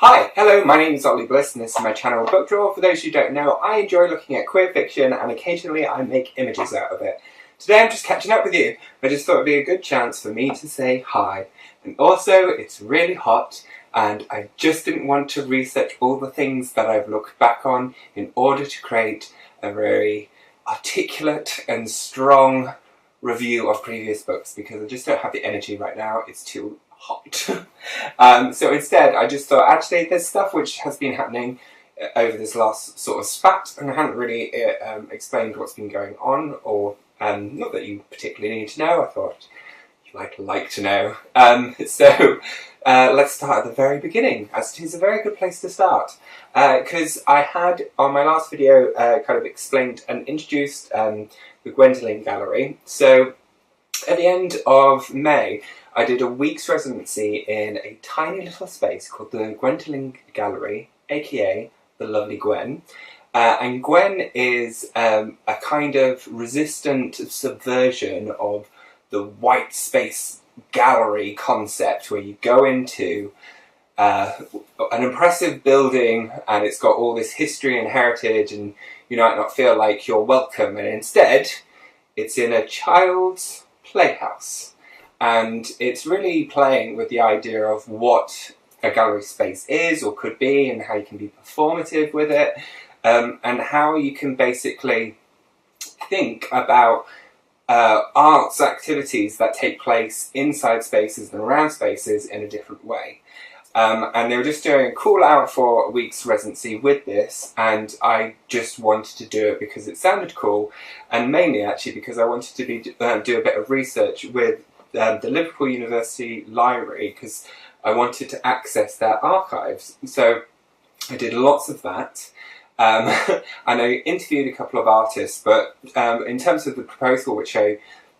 Hi, hello, my name is Ollie Bliss and this is my channel Book Drawer. For those who don't know, I enjoy looking at queer fiction and occasionally I make images out of it. Today I'm just catching up with you. I just thought it would be a good chance for me to say hi. And also, it's really hot and I just didn't want to research all the things that I've looked back on in order to create a very articulate and strong review of previous books because I just don't have the energy right now. It's too hot. So instead I just thought actually there's stuff which has been happening over this last sort of spat and I haven't really explained what's been going on, or not that you particularly need to know. I thought you might like to know. So let's start at the very beginning, as it is a very good place to start, because I had on my last video kind of explained and introduced the Gwendolyn Gallery. So at the end of May I did a week's residency in a tiny little space called the Gwendolyn Gallery, aka the lovely Gwen. And Gwen is a kind of resistant subversion of the white space gallery concept, where you go into an impressive building and it's got all this history and heritage and you might not feel like you're welcome, and instead it's in a child's playhouse. And it's really playing with the idea of what a gallery space is or could be, and how you can be performative with it, and how you can basically think about arts activities that take place inside spaces and around spaces in a different way. And they were just doing a call out for a week's residency with this, and I just wanted to do it because it sounded cool, and mainly actually because I wanted to do a bit of research with the Liverpool University Library, because I wanted to access their archives. So I did lots of that, and I interviewed a couple of artists, but in terms of the proposal which I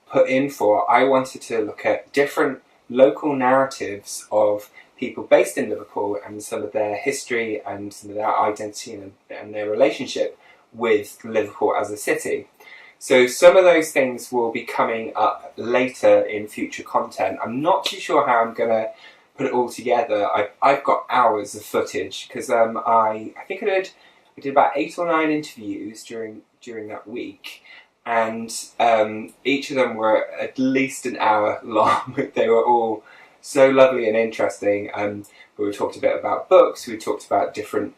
put in for, I wanted to look at different local narratives of people based in Liverpool and some of their history and some of their identity and their relationship with Liverpool as a city. So some of those things will be coming up later in future content. I'm not too sure how I'm going to put it all together. I've got hours of footage because I think I did about 8 or 9 interviews during that week, and each of them were at least an hour long. They were all so lovely and interesting. We talked a bit about books, we talked about different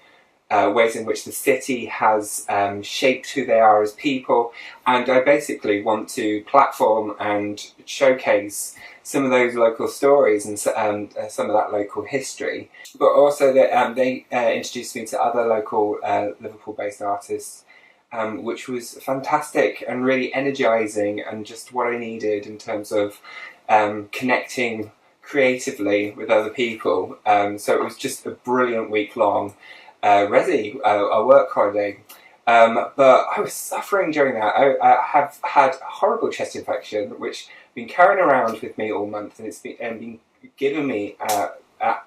ways in which the city has shaped who they are as people, and I basically want to platform and showcase some of those local stories and some of that local history, but also that they introduced me to other local Liverpool-based artists, which was fantastic and really energising and just what I needed in terms of connecting creatively with other people. So it was just a brilliant week long resi, a work holiday, but I was suffering during that. I have had a horrible chest infection which I've been carrying around with me all month, and it's been giving me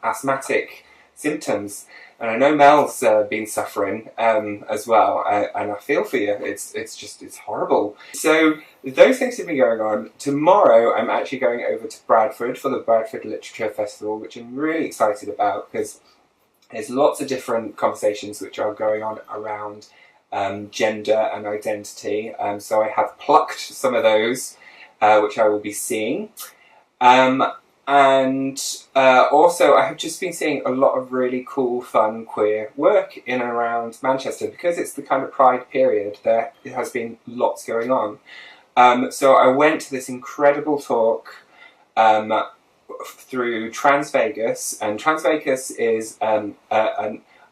asthmatic symptoms, and I know Mel's been suffering as well, and I feel for you. It's horrible. So those things have been going on. Tomorrow I'm actually going over to Bradford for the Bradford Literature Festival, which I'm really excited about because there's lots of different conversations which are going on around gender and identity. So I have plucked some of those, which I will be seeing. And also I have just been seeing a lot of really cool, fun, queer work in and around Manchester. Because it's the kind of Pride period, there has been lots going on. So I went to this incredible talk through Trans Vegas, and Trans Vegas is an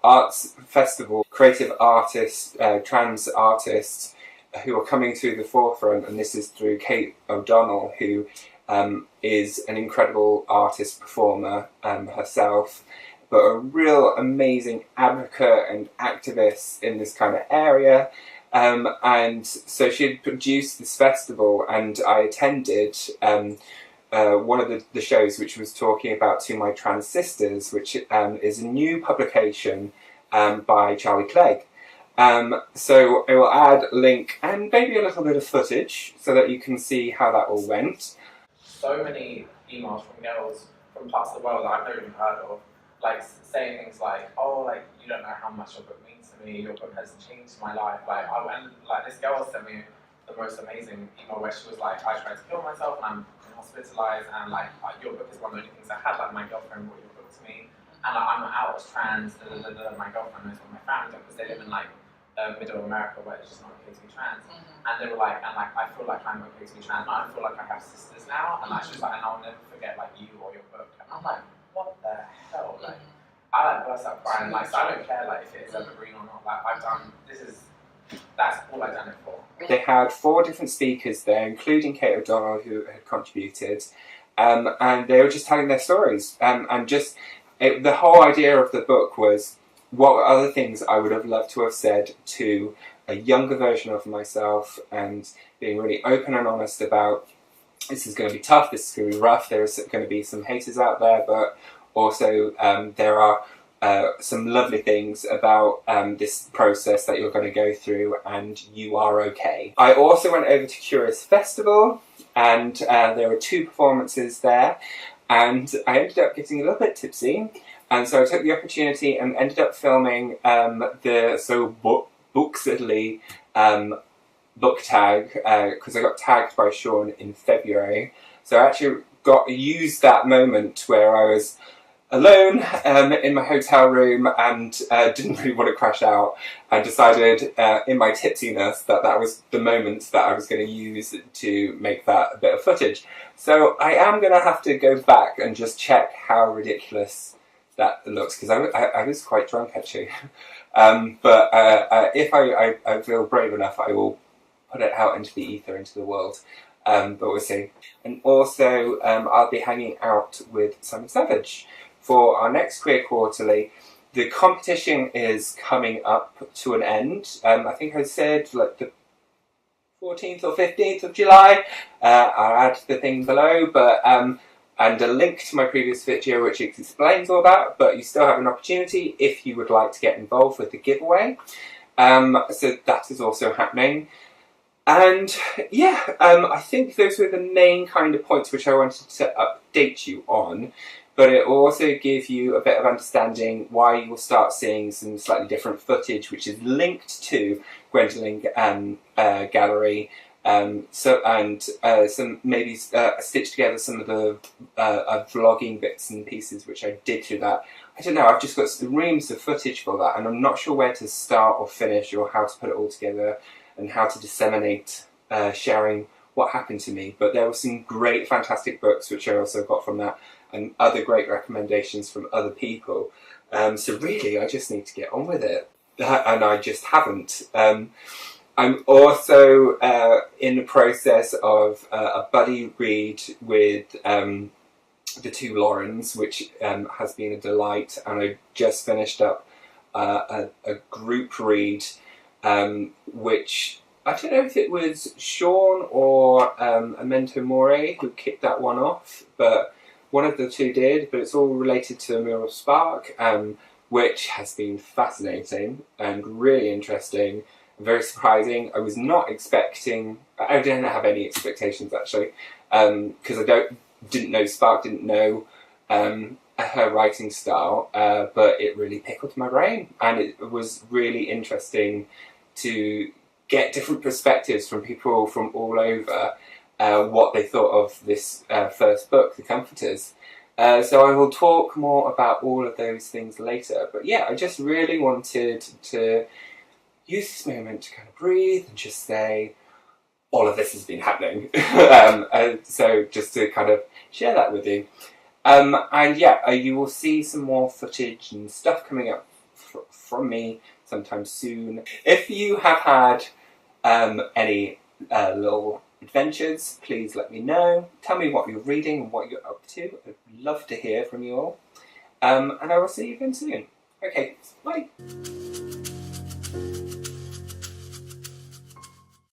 arts festival, creative artists, trans artists who are coming to the forefront, and this is through Kate O'Donnell, who is an incredible artist performer herself, but a real amazing advocate and activist in this kind of area. And so she had produced this festival, and I attended one of the shows which was talking about To My Trans Sisters, which is a new publication by Cleggs. So I will add a link and maybe a little bit of footage so that you can see how that all went. So many emails from girls from parts of the world that I've never even heard of, like saying things like, oh, like you don't know how much your book means to me. Your book has changed my life. Like and like this girl sent me the most amazing email where she was like, I tried to kill myself and I'm hospitalized, and like your book is one of the only things I had. Like my girlfriend brought your book to me, and like, I'm out as trans. My girlfriend knows what my family because they live in like middle America where it's just not okay to be trans. And they were like, and like I feel like I'm okay to be trans. I feel like I have sisters now, and like she was like, and I'll never forget like you or your book. And I'm like, what the hell? Like I like burst out crying. Like so I don't care like if it's evergreen or not. Like I've done that's all I've done it for. They had 4 different speakers there, including Kate O'Donnell, who had contributed, and they were just telling their stories. And just the whole idea of the book was, what were other things I would have loved to have said to a younger version of myself, and being really open and honest about, this is going to be tough, this is going to be rough, there's going to be some haters out there, but also there are some lovely things about this process that you're going to go through, and you are okay. I also went over to Curious Festival, and there were 2 performances there, and I ended up getting a little bit tipsy, and so I took the opportunity and ended up filming the Booksidly book tag, because I got tagged by Sean in February. So I actually used that moment where I was alone in my hotel room and didn't really want to crash out, and decided in my tipsiness that was the moment that I was going to use to make that a bit of footage. So I am going to have to go back and just check how ridiculous that looks, because I was quite drunk actually. But if I feel brave enough, I will put it out into the ether, into the world. But we'll see. And also, I'll be hanging out with Simon Savage for our next Queer Quarterly. The competition is coming up to an end. I think I said like the 14th or 15th of July. I'll add the thing below, but and a link to my previous video which explains all that, but you still have an opportunity if you would like to get involved with the giveaway. So that is also happening. And yeah, I think those were the main kind of points which I wanted to update you on, but it will also give you a bit of understanding why you will start seeing some slightly different footage which is linked to Gwendolyn Gallery. Some maybe stitch together some of the vlogging bits and pieces which I did through that. I don't know, I've just got reams of footage for that, and I'm not sure where to start or finish, or how to put it all together, and how to disseminate sharing what happened to me. But there were some great, fantastic books which I also got from that, and other great recommendations from other people. So really, I just need to get on with it, and I just haven't. I'm also in the process of a buddy read with the 2 Laurens, which has been a delight, and I just finished up a group read, which I don't know if it was Sean or Amento More who kicked that one off, but one of the 2 did, but it's all related to Muriel Spark, which has been fascinating and really interesting. Very surprising. I was not expecting. I didn't have any expectations actually, because I didn't know Spark, didn't know her writing style, but it really pickled my brain, and it was really interesting to get different perspectives from people from all over, what they thought of this first book, The Comforters. So I will talk more about all of those things later. But yeah, I just really wanted to use this moment to kind of breathe and just say, all of this has been happening. So just to kind of share that with you. And yeah, you will see some more footage and stuff coming up from me sometime soon. If you have had any little adventures, please let me know. Tell me what you're reading and what you're up to. I'd love to hear from you all. And I will see you again soon. Okay, bye.